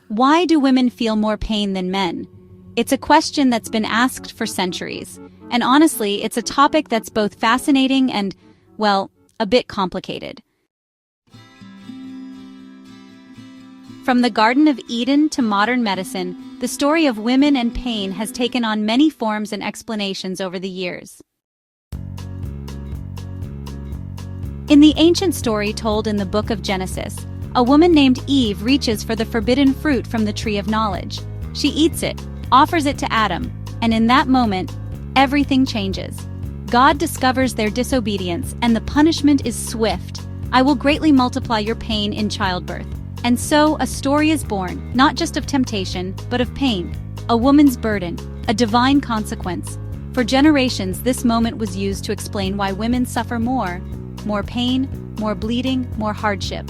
Why do women feel more pain than men? It's a question that's been asked for centuries, and honestly, it's a topic that's both fascinating and, well, a bit complicated. From the Garden of Eden to modern medicine, the story of women and pain has taken on many forms and explanations over the years. In the ancient story told in the book of Genesis, a woman named Eve reaches for the forbidden fruit from the tree of knowledge. She eats it, offers it to Adam, and in that moment, everything changes. God discovers their disobedience, and the punishment is swift. I will greatly multiply your pain in childbirth. And so a story is born, not just of temptation, but of pain. A woman's burden, a divine consequence. For generations, this moment was used to explain why women suffer more pain, more bleeding, more hardship.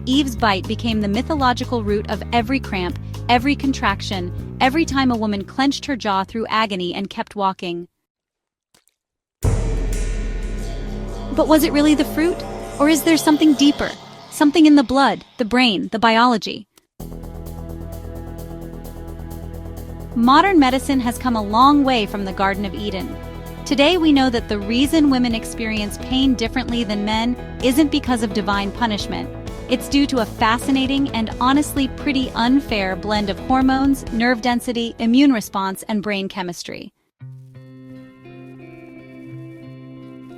Eve's bite became the mythological root of every cramp, every contraction, every time a woman clenched her jaw through agony and kept walking. But was it really the fruit? Or is there something deeper? Something in the blood, the brain, the biology? Modern medicine has come a long way from the Garden of Eden. Today we know that the reason women experience pain differently than men isn't because of divine punishment. It's due to a fascinating and honestly pretty unfair blend of hormones, nerve density, immune response, and brain chemistry.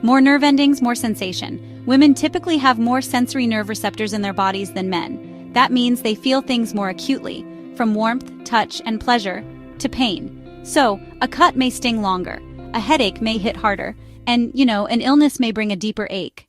More nerve endings, more sensation. Women typically have more sensory nerve receptors in their bodies than men. That means they feel things more acutely, from warmth, touch, and pleasure, to pain. So, a cut may sting longer, a headache may hit harder, and, an illness may bring a deeper ache.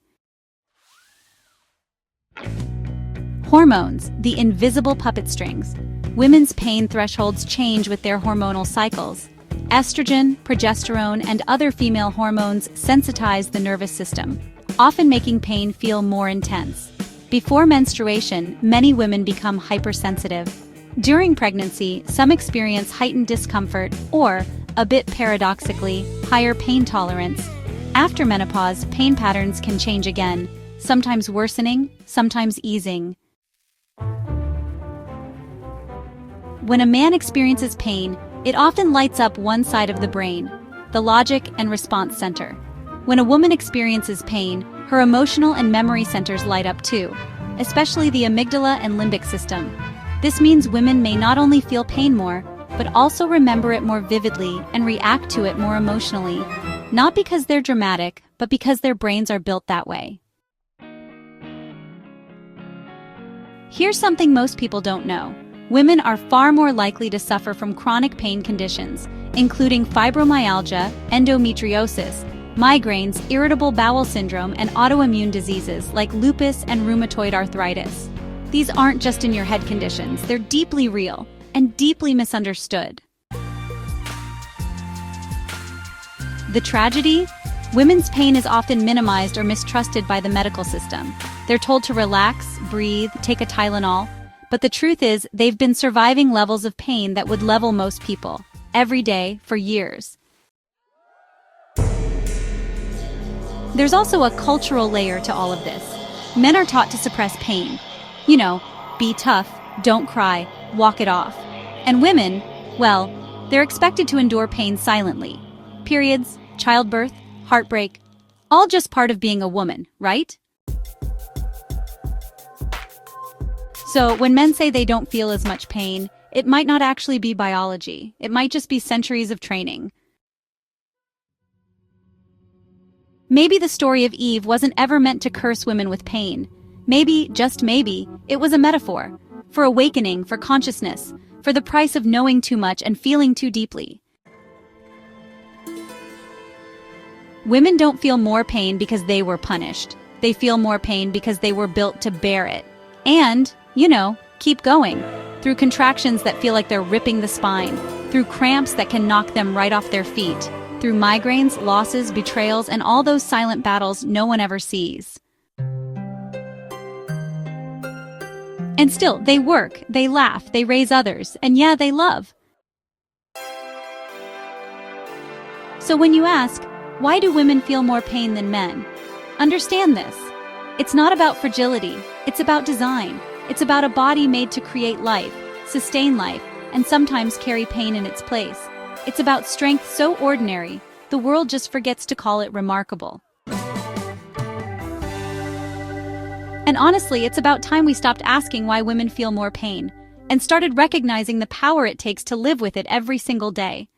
Hormones, the invisible puppet strings. Women's pain thresholds change with their hormonal cycles. Estrogen, progesterone, and other female hormones sensitize the nervous system, often making pain feel more intense. Before menstruation, many women become hypersensitive. During pregnancy, some experience heightened discomfort or, a bit paradoxically, higher pain tolerance. After menopause, pain patterns can change again, sometimes worsening, sometimes easing. When a man experiences pain, it often lights up one side of the brain, the logic and response center. When a woman experiences pain, her emotional and memory centers light up too, especially the amygdala and limbic system. This means women may not only feel pain more, but also remember it more vividly and react to it more emotionally, not because they're dramatic, but because their brains are built that way. Here's something most people don't know. Women are far more likely to suffer from chronic pain conditions, including fibromyalgia, endometriosis, migraines, irritable bowel syndrome, and autoimmune diseases like lupus and rheumatoid arthritis. These aren't just in your head conditions, they're deeply real and deeply misunderstood. The tragedy? Women's pain is often minimized or mistrusted by the medical system. They're told to relax, breathe, take a Tylenol, but the truth is they've been surviving levels of pain that would level most people, every day, for years. There's also a cultural layer to all of this. Men are taught to suppress pain. Be tough, don't cry, walk it off. And women, well, they're expected to endure pain silently. Periods, childbirth, heartbreak, all just part of being a woman, right? So when men say they don't feel as much pain, it might not actually be biology. It might just be centuries of training. Maybe the story of Eve wasn't ever meant to curse women with pain. Maybe, just maybe, it was a metaphor for awakening, for consciousness, for the price of knowing too much and feeling too deeply. Women don't feel more pain because they were punished. They feel more pain because they were built to bear it. And, keep going. Through contractions that feel like they're ripping the spine. Through cramps that can knock them right off their feet. Through migraines, losses, betrayals, and all those silent battles no one ever sees. And still, they work, they laugh, they raise others, and yeah, they love. So when you ask, why do women feel more pain than men? Understand this. It's not about fragility, it's about design. It's about a body made to create life, sustain life, and sometimes carry pain in its place. It's about strength so ordinary, the world just forgets to call it remarkable. And honestly, it's about time we stopped asking why women feel more pain, and started recognizing the power it takes to live with it every single day.